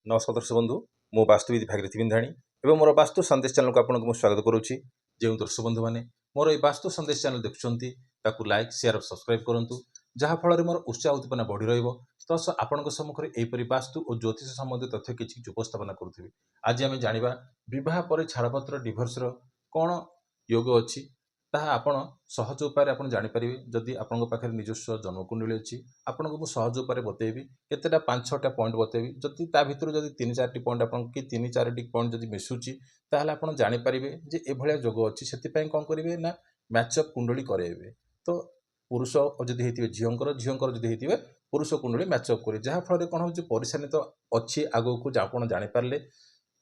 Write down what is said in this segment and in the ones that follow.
नमस्कार दर्शक बंधु मो वास्तुविद भागीरथी बिंधाणी एवं मोर वास्तु संदेश चैनल को आपको स्वागत करुच्ची। जो दर्शक बंधु मैंने मोर ये वास्तु संदेश चैनल देखुं लाइक शेयर और सब्सक्राइब करूँ जहाँफल मोर उत्साह उद्दीपना बढ़ी रस आपण सम्मुखें यहपरी वास्तु और ज्योतिष संबंधी तथ्य किसी उपस्थापना करुँगी। आज आम जाना बह पर छाड़पत्र डिभोर्सर कौन योग अच्छी ताहा आपण सहज उपाय आप जापर जदि आपण पाखे निजस्व जन्मकुंडली अच्छी आपको मुझे सहज उपाय बतेबी केतेटा 5-6टा पॉइंट बतेबी जदि ता भितर जदि 3-4टी पॉइंट आप कि 3-4टी पॉइंट जदि मिसुची ताहले आप जापर जे एभलिया जोग अच्छी से कौन करेंगे ना मैचअप कुंडली कराइबे। तो पुरुष जदि होते झींकर जदि होते पुरुष कुंडली मैचअप करें जहाँफल कौन हो परेशानी तो अच्छी आगक आप जापारे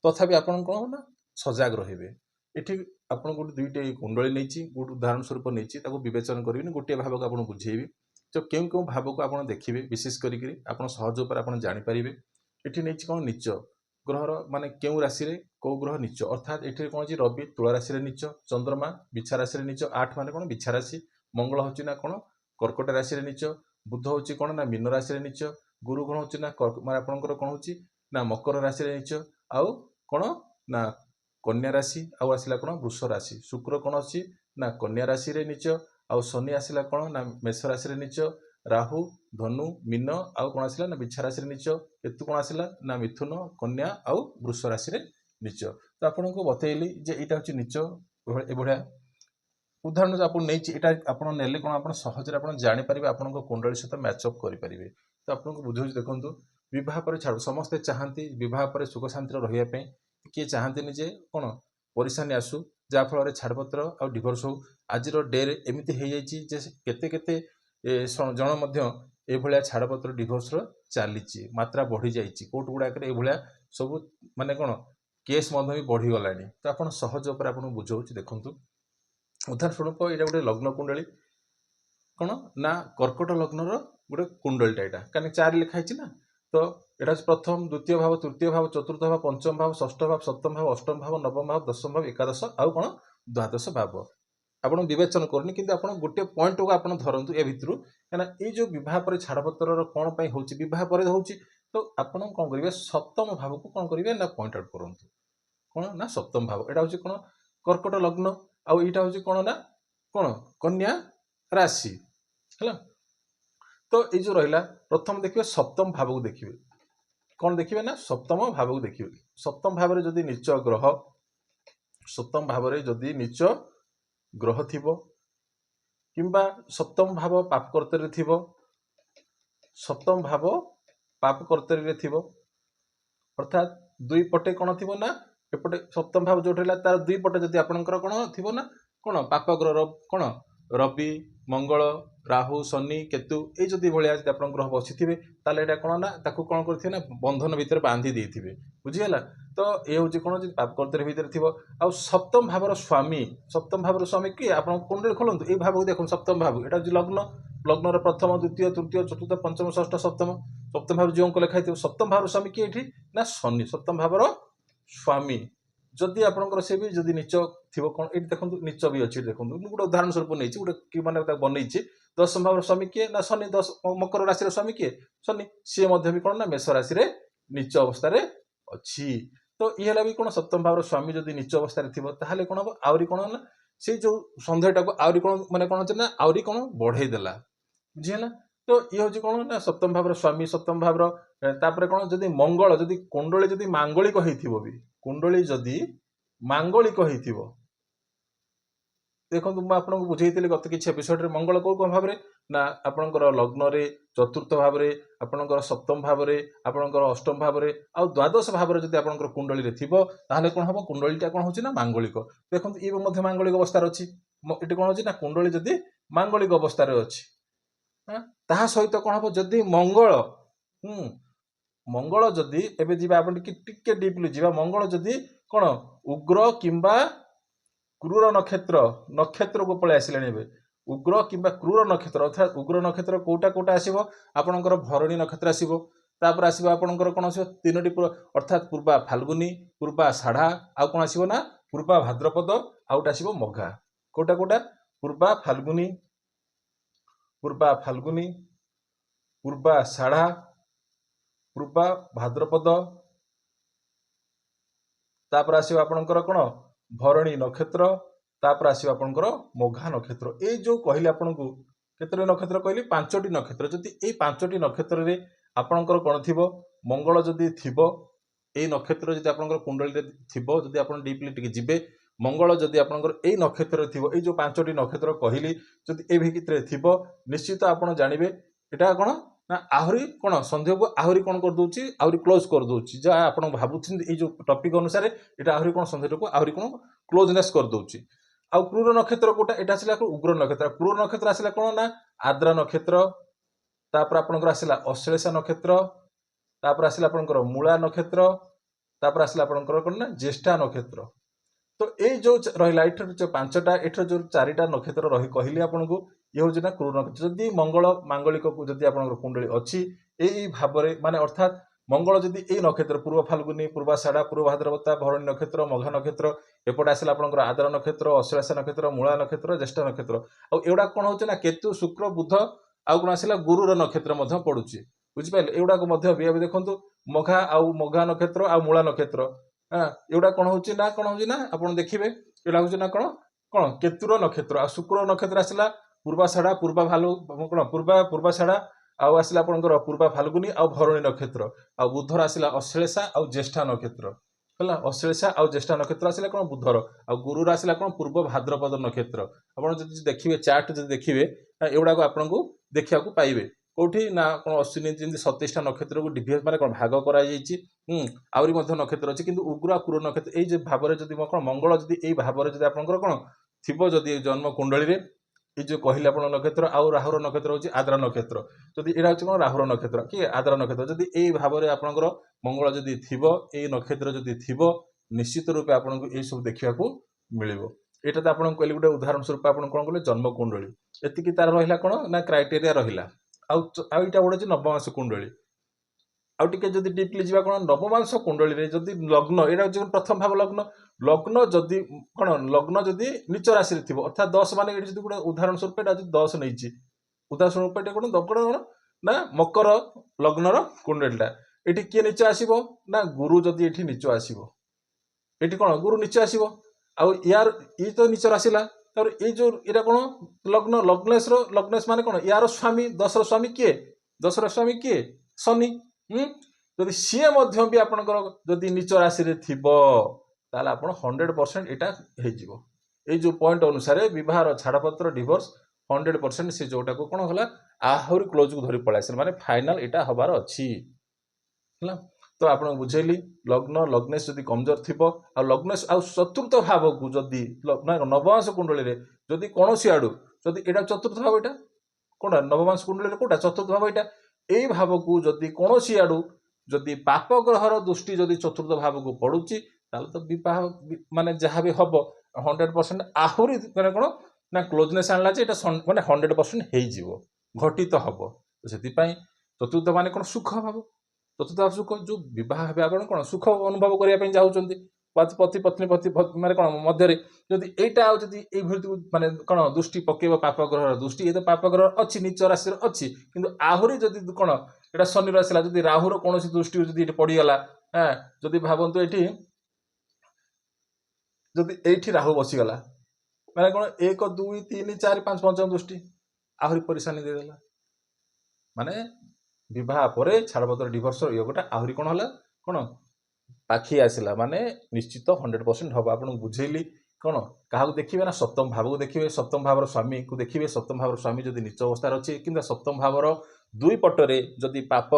तथापि आप कौन ना सजग रे। ये आपन गोटे दुईटे कुंडली नहीं गोटे उदाहरण स्वरूप नहीं विवेचन करेंगे गोटे भाव को आपको बुझेबी तो क्यों क्यों भाव को आप देखिए विशेष करके सहज उपर आप जापर ये नहीं कौन नीच ग्रहर माने क्यों राशि कौ ग्रह नीच अर्थात ये कौन रवि तुला राशि नीच चंद्रमा बिछा राशि नीच 8 मान कौन बिछा राशि मंगल हूँ ना कौन कर्कट राशि नीच बुध हूँ कौन ना मीन राशि नीच गुरु कौन हूँ ना आपंकर कौन हूँ ना मकर राशि नीच आउ कौन ना कन्या राशि आउ आसला कौन वृष राशि शुक्र कौन अच्छी ना कन्या राशि रे नीच आउ शनि आसला कौन ना मेष राशि रे नीच राहु धनु मीन आउ कौन आसला ना बिछा राशि रे नीच केतु कौन आसला ना मिथुन कन्या आउ वृष राशि रे नीच। तो आपन को बतैली जे एटा होची नीच एभलिया उदाहरण आप नेले कौन आप सहज जानी पारे आप कुंडली सहित मैचअप करेंगे। तो आपको बुझे देखो बह पर छाड़ समस्ते चाहती बह पर सुख शांति रही किए चाहती जे कौन परेशानी आसू जहाँफल छाड़पत्र आ डिभोर्स हो आज डे एमती हो जाते केते जन ये छाड़पत्र डिभोर्स चली मात्रा बढ़ी जाइए कोर्ट गुड़ाक सब माने कौन केस भी बढ़ीगला। तो आप सहज उपर आप बुझाऊँ देखूँ उदाहरण स्वरूप ये गोटे लग्न कुंडली कौन ना कर्कट लग्नर गोटे कुंडलीटा यहाँ कहीं 4 लिखाई ना तो यहाँ प्रथम द्वितीय भाव तृतीय भाव चतुर्थ भाव पंचम भाव षष्ठ भाव सप्तम भाव अष्टम भाव नवम भाव दशम भाव एकादश आउ कौन द्वादश भाव आपन विवेचन करनी कि गोटे पॉइंट को आप धरतु ए भितर कहीं ये जो बह पर छाड़पत्र कौन हो बह पर हो तो आप कौन करेंगे सप्तम भाव को कौन करेंगे ना पॉइंट आउट करूँ कौन ना सप्तम भाव यहाँ हूँ कौन कर्कट लग्न आउ यहाँ हूँ कौन ना कौन कन्या राशि है। तो ये जो रहा प्रथम देखिए सप्तम भाव को देखिए कौन देखिए ना सप्तम भाव को देखिए सप्तम भाव में जदि नीच ग्रह सप्तम भाव में जदि नीच ग्रह थी किंबा सप्तम भाव पाप कर्तरी थी सप्तम भाव पाप कर्तरी थी अर्थात दुई पटे कौन थी ना एपटे सप्तम भाव जो तार दुई पटे जदि आपंकर कौन थी ना कौन पाप ग्रह कौन रवि मंगल राहु शनि केतु ये जदि भाया आप ग्रह बसी थे यहाँ कौन ना कौन करते ना बंधन भितर बांधि देते बुझीगला। तो ये हूँ कौन पाप कर्तरी भितर थी आ सप्तम भावर स्वामी किए आप कुंडली खोलते ये भाव को देख सप्तम भाव यहाँ हूँ लग्न लग्नर प्रथम द्वितीय तृतीय चतुर्थ पंचम षष्ठ सप्तम सप्तम भाव जो लिखाई सप्तम भावर स्वामी किए ये ना शनि सप्तम भावर स्वामी जदि आपंकर से भी जदि नीच थी कौन ये देखो नीच भी अच्छी देखो गोटे उदाहरण स्वरूप नहीं गोटे मैंने बनई दशम भाव स्वामी किए ना शनि दश मकर राशि स्वामी किए शनि सी भी कौन ना मेष राशि नीच अवस्था अच्छी। तो ये भी कौन सप्तम भाव स्वामी जदि नीच अवस्था थी कौन हम आहरी कौन ना से जो सन्देहटा को आहरी कौन मैंने कौन ना आहरी कौन बढ़ईदेला बुझीगला। तो ये हूँ कौन ना सप्तम भाव स्वामी सप्तम भाव कौन जदि मंगल जदि कुंडली जदि मांगलिक हो भी कुंडली जदि मांगलिक हो देखो मुझे आपको बुझे गत किसी एपिसोड रे मंगल कौ कौन भाव ना आपंकर लग्न चतुर्थ भाव आपंकर सप्तम भाव आपंकर अष्टम भाव आ द्वादश भाव जब आप कुंडली थी ताहले कौन हम कुंडलीटा कौन हो मांगलिक देखो ये मांगलिक अवस्था अच्छी ये कौन हो कुंडली जदि मांगलिक अवस्था अच्छी सहित कौन हम जदि मंगल मंगल जदि एबे जीवा आपण टिके डीपली जीवा मंगल जदि कौन उग्र किंबा क्रूर नक्षत्र नक्षत्र को पलि आसिले उग्र किंबा क्रूर नक्षत्र अर्थात उग्र नक्षत्र कोटा कोटा आसो आपणकर भरणी नक्षत्र आसो तापर आसो आपणकर कौन आसो 3टी अर्थात पूर्वा फाल्गुनी पूर्वा षाढ़ा आउ कौन आसो ना पूर्वा भाद्रपद आउट आसो मघा कोटा कोटा पूर्वा फाल्गुनी पूर्वा षाढ़ा पूर्वा भाद्रपद तापर आसीबो आपनकर कोन भरणी नक्षत्र तापर आसीबो आपनकर मोघा नक्षत्र ए जो कहले आपनकु केतरे नक्षत्र कहली पांचटी नक्षत्र जदि ए पांचटी नक्षत्र रे आपनकर कोन थिबो मंगल जदि थिबो ए नक्षत्र जदि आपनकर कुंडली रे थिबो जदि आपन डीपली टिके जिबे मंगल जदि आपनकर ए नक्षत्र थिबो ए जो पांचटी नक्षत्र कहली जदि ए भितरे थिबो निश्चित आपन जानिबे एटा कोन ना आहुरी कोन संदेह को आहुरी कोन कर दोची आहुरी क्लोज कर दोची जा आपन भाबुथिन ए जो टॉपिक अनुसार एटा आहुरी कोन संदेह को आहुरी कोन क्लोजनेस कर दोची आ क्रूर नक्षत्र कोटा एटा आसिला उग्र नक्षत्र क्रूर नक्षत्र आसिला कोन ना आद्रा नक्षत्र तापर आपनकर आसिला अश्लेषा नक्षत्र तापर आसिला आपनकर मूला नक्षत्र तापर आसिला आपनकर कोन ना ज्येष्ठा नक्षत्र तो ये जो रहा एठर जो पांचटा एठर जो चारिटा नक्षत्र रही कहली आपको ये हूँ ना क्रूर नक्षत्र जदि मंगल मांगलिक को जदि आपन कुंडली अच्छी यही भाव में माने अर्थात मंगल जदि ये नक्षत्र पूर्व फाल्गुनी पूर्वाषाढ़ा पूर्व भाद्रवता भरणी नक्षत्र मघा नक्षत्र एपटे आसला आपनकर आद्रा नक्षत्र अश्लेषा नक्षत्र मूला नक्षत्र ज्येष्ठ नक्षत्र आउड़ा कौन हो ना केतु शुक्र बुध आउ कौन आसला गुरुर नक्षत्र पड़ुची बुझिपारे एगुड़ा भी देखो मघा आउ मघा नक्षत्र आ मूला नक्षत्र हाँ एगुड़ा कौन हो ना आप देखिए एटा हूँ ना कौन कौन केतुर नक्षत्र आ शुक्र नक्षत्र आसला पूर्वाषाढ़ा पूर्वा भालु कौन पूर्वाषाढ़ा आउ आसला आपनकर पूर्वा फाल्गुनी आ भरणी नक्षत्र आ बुधर आसला अश्लेषा आ ज्येष्ठा नक्षत्र है अश्लेषा आ ज्येष्ठा नक्षत्र आसला कौन बुधर आ गुरुर आसला कौन पूर्व भाद्रपद नक्षत्र आप देखिए चार्ट जो देखिए एगुड़ा आपको देखा पाइबे कौटी ना कौन अश्विनी जमी 27टा नक्षत्र को डिविजन माने कौन भाग करा आहरी नक्षत्र अच्छी किंतु उग्र आ क्रूर नक्षत्र ये भाव में जब कौन मंगल जदि यही भाव में जब आपंकर कौन थी जदि जन्म कुंडली ये जो कहले आप नक्षत्र आउ राहुर नक्षत्र हूँ आद्रा नक्षत्र जदि यहाँ हूँ कौन राहुर नक्षत्र कि आद्रा नक्षत्र जदि यही भाव में आपंकर मंगल जदि थी ये नक्षत्र जदि थी निश्चित रूपे आपको ये सब देखा मिल यहाँ तो आपको कहली गोटे उदाहरण स्वरूप आप कौन कले जन्म कुंडली एतिकी तार रहा कौन ना क्राइटेरिया रहा आईटा गोटे नवमांश कुंडली आउ टिके जदि डीपली जीवा कौन नवमांश कुंडली रे जदि लग्न यहाँ प्रथम भाव लग्न लग्न जदि कौन लग्न जदि नीच राशि थी अर्थात 10 मान जो गोटे उदाहरण स्वरूप एटा 10 नहीं उदाहरण स्वरूप ये कौन कौन ना मकर लग्नर कुंडलीटा ये किए नीच आसो ना गुरु जदि ये नीच आसो ये कौन गुरु नीच आसो आउ यार ये तो नीच आसला ये जो यहाँ कौन लग्न लग्नेश मान कौन यार स्वामी दशर स्वामी किए दशर स्वामी किए शनि जदि सी भी आपंकर जदि नीच राशि थी ताल आप 100% यहाँ ये जो पॉइंट अनुसार बहार छाड़पत्र डिवोर्स 100% से जोटा को कौन है आहरी क्लोज को धरी पलि माने फाइनाल यहाँ हबार अच्छी तो आप बुझेली लग्न लग्नेश जदि कमजोर थी आ लग्नेश आ चतुर्थ भाव को जदि नवमांश कुंडली जदि कौन आड़ू जदि यहाँ चतुर्थ भाव यहाँ कौन नवमांश कुंडली कौटा चतुर्थ भाव यहाँ यही भाव को जदि कौन आड़ू जदि पाप ग्रहर दृष्टि जदि चतुर्थ भाव को पड़ुची तो विवाह माने जहाँ भी हम 100% आहरी मैंने कौन ना क्लोजनेस आणला मैंने 100% हो घटित हम तो से चतुर्थ माने कौन सुख भाव चतुर्थ भाव सुख जो विवाह हे आप कौन सुख अनुभव करने चाहते पति पत्नी पति माने कौन मध्य जदि यहाँ जदि माने कौन दृष्टि पकेब पाप ग्रह दृष्टि ये तो पाप ग्रह अच्छी नीच राशि अच्छी किंतु आहरी जदि कौन यहाँ शनि आसला जदि राहुर कौन दृष्टि जदि पड़गला हाँ जदि भावतु ये जदि ये राहु बसीगला मैंने कौन 1 2 3 4 5 पंचम दृष्टि आहरी परेशानी देदेला माने विवाह पर छाड़पत्र डिवोर्स योगटा आहरी कौन है कौन पाखी आसला माने निश्चित 100% हम आपको बुझेली कौन क्या देखिए ना सप्तम भाव को देखिए सप्तम भावर स्वामी को देखिए सप्तम भावर स्वामी जदि नीच अवस्था अच्छी कि सप्तम भावर दुई पटरे जदि पाप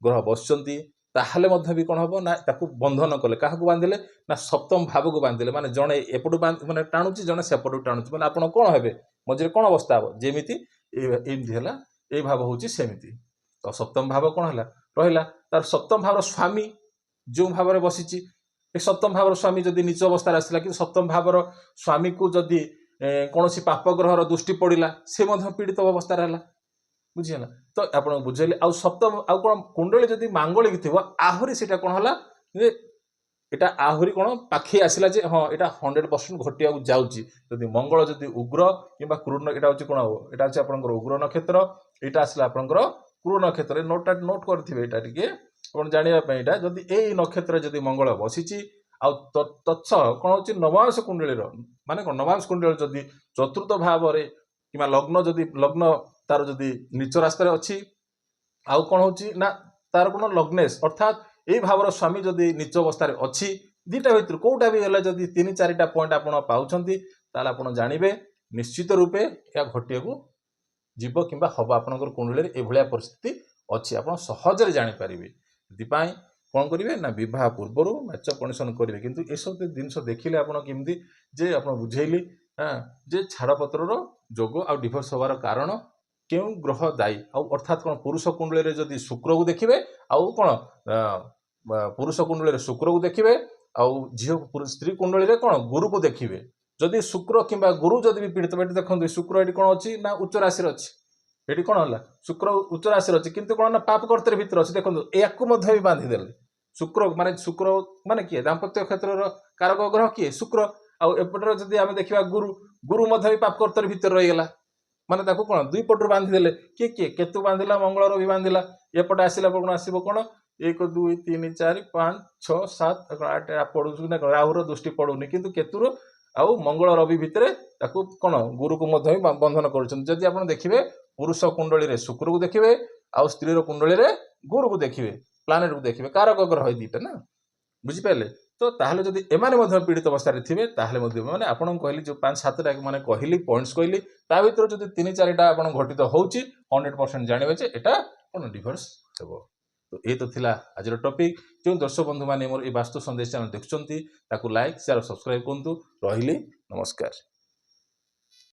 ग्रह बसुंच ताहले भी कौन हम ना बंधन कले क्या बांधिले ना सप्तम भाव को बांधिले माने जड़े एपटू माने टाणुची जड़े सेपटू टाणुची मैंने आप कौन हे मझे कौन अवस्था हम जमीती एमती है ये भाव हूँ सेमती तो सप्तम भाव कौन है रहा तार सप्तम भाव स्वामी जो भाव में बसी सप्तम भाव स्वामी जदि नीच अवस्था आसला कि सप्तम भाव स्वामी को जदि कौन पाप ग्रहर दृष्टि पड़ा से पीड़ित अवस्था है बुझीगला तो आप बुझेली आउ सप्तम आउ कौन कुंडली जदि मांगलिक थी आहरी से कौन है यहाँ आहरी कौन पाखे आसला हाँ यहाँ 100% घटिया जाऊँगी जदि मंगल जदि उग्र कि क्रूर यहाँ हूँ कौन यहाँ हूँ आप उग्र नक्षत्र यहाँ आसला आपंकर क्रूर नक्षत्र नोट करेंगे यहाँ टे आप जानापी जदि यही नक्षत्र जदि मंगल बसी ଆଉ ତତ୍ସହ କ'ଣ ହେଉଛି ନବାଂଶ କୁଣ୍ଡଳୀର ମାନେ କ'ଣ ନବାଂଶ କୁଣ୍ଡଳୀ ଯଦି ଚତୁର୍ଥ ଭାବରେ କିମ୍ବା ଲଗ୍ନ ଯଦି ଲଗ୍ନ ତାର ଯଦି ନିଚ ରାସ୍ତାରେ ଅଛି ଆଉ କ'ଣ ହେଉଛି ନା ତାର କ'ଣ ଲଗ୍ନେଶ ଅର୍ଥାତ୍ ଏଇ ଭାବର ସ୍ୱାମୀ ଯଦି ନିଚ ଅବସ୍ଥାରେ ଅଛି ଦୁଇଟା ଭିତରୁ କୋଉଟା ବି ହେଲେ ଯଦି 3-4ଟା ପଏଣ୍ଟ ଆପଣ ପାଉଛନ୍ତି ତାହେଲେ ଆପଣ ଜାଣିବେ ନିଶ୍ଚିତ ରୂପେ ଏହା ଘଟିବାକୁ ଯିବ କିମ୍ବା ହବ ଆପଣଙ୍କର କୁଣ୍ଡଳୀରେ ଏଭଳିଆ ପରିସ୍ଥିତି ଅଛି ଆପଣ ସହଜରେ ଜାଣିପାରିବେ। ସେଥିପାଇଁ କ'ଣ କରିବେ ନା ବିବାହ ପୂର୍ବରୁ ମ୍ୟାଚ କଣ୍ଡିସନ କରିବେ। କିନ୍ତୁ ଏସବୁ ଜିନିଷ ଦେଖିଲେ ଆପଣ କେମିତି ଯେ ଆପଣ ବୁଝେଇଲି ଯେ ଛାଡ଼ପତ୍ରର ଯୋଗ ଆଉ ଡିଭୋର୍ସ ହେବାର କାରଣ କେଉଁ ଗ୍ରହ ଦାୟୀ ଆଉ ଅର୍ଥାତ୍ କ'ଣ ପୁରୁଷ କୁଣ୍ଡଳୀରେ ଯଦି ଶୁକ୍ରକୁ ଦେଖିବେ ଆଉ କ'ଣ ପୁରୁଷ କୁଣ୍ଡଳୀରେ ଶୁକ୍ରକୁ ଦେଖିବେ ଆଉ ଝିଅ ସ୍ତ୍ରୀ କୁଣ୍ଡଳୀରେ କ'ଣ ଗୁରୁକୁ ଦେଖିବେ। ଯଦି ଶୁକ୍ର କିମ୍ବା ଗୁରୁ ଯଦି ବି ପୀଡ଼ିତ ଏଠି ଦେଖନ୍ତୁ ଶୁକ୍ର ଏଠି କ'ଣ ଅଛି ନା ଉଚ୍ଚ ରାଶିରେ ଅଛି ଏଠି କ'ଣ ହେଲା ଶୁକ୍ର ଉଚ୍ଚ ରାଶିରେ ଅଛି କିନ୍ତୁ କ'ଣ ନା ପାପ କର୍ତ୍ତରେ ଭିତରେ ଅଛି ଦେଖନ୍ତୁ ଏହାକୁ ମଧ୍ୟ ବି ବାନ୍ଧିଦେଲେ ଶୁକ୍ର ମାନେ କିଏ ଦାମ୍ପତ୍ୟ କ୍ଷେତ୍ରର କାରକ ଗ୍ରହ କିଏ ଶୁକ୍ର ଆଉ ଏପଟରେ ଯଦି ଆମେ ଦେଖିବା ଗୁରୁ ମଧ୍ୟ ବି ପାପ କର୍ତ୍ତରେ ଭିତରେ ରହିଗଲା ମାନେ ତାକୁ କ'ଣ ଦୁଇ ପଟରୁ ବାନ୍ଧିଦେଲେ କିଏ କେତୁ ବାନ୍ଧିଲା ମଙ୍ଗଳର ବି ବାନ୍ଧିଲା ଏପଟେ ଆସିଲା କ'ଣ ଆସିବ କ'ଣ 1 2 3 4 5 6 7 8 ପଡୁଛି ନା ରାହୁର ଦୃଷ୍ଟି ପଡୁନି କିନ୍ତୁ କେତୁର ଆଉ ମଙ୍ଗଳ ରବି ଭିତରେ ତାକୁ କ'ଣ ଗୁରୁକୁ ମଧ୍ୟ ବି ବନ୍ଧନ କରୁଛନ୍ତି। ଯଦି ଆପଣ ଦେଖିବେ ପୁରୁଷ କୁଣ୍ଡଳୀରେ ଶୁକ୍ରକୁ ଦେଖିବେ ଆଉ ସ୍ତ୍ରୀର କୁଣ୍ଡଳୀରେ ଗୁରୁକୁ ଦେଖିବେ ପ୍ଲାନେଟକୁ ଦେଖିବେ କାରକ ଗ୍ରହ ଦୁଇଟା ନା ବୁଝିପାରିଲେ। ତ ତାହେଲେ ଯଦି ଏମାନେ ମଧ୍ୟ ପୀଡ଼ିତ ଅବସ୍ଥାରେ ଥିବେ ତାହେଲେ ମଧ୍ୟ ମାନେ ଆପଣଙ୍କୁ କହିଲି ଯେଉଁ 5-7ଟା ମାନେ କହିଲି ପଏଣ୍ଟସ୍ କହିଲି ତା ଭିତରୁ ଯଦି 3-4ଟା ଆପଣ ଘଟିତ ହେଉଛି 100% ଜାଣିବେ ଯେ ଏଟା କ'ଣ ଡିଭୋର୍ସ ହେବ। ତ ଏଇ ତ ଥିଲା ଆଜିର ଟପିକ୍। ଯେଉଁ ଦର୍ଶକ ବନ୍ଧୁମାନେ ମୋର এই ବାସ୍ତୁ ସନ୍ଦେଶ ଚ୍ୟାନେଲ ଦେଖୁଛନ୍ତି ତାକୁ ଲାଇକ୍ ସେୟାର ସବସ୍କ୍ରାଇବ କରନ୍ତୁ। ରହିଲି ନମସ୍କାର।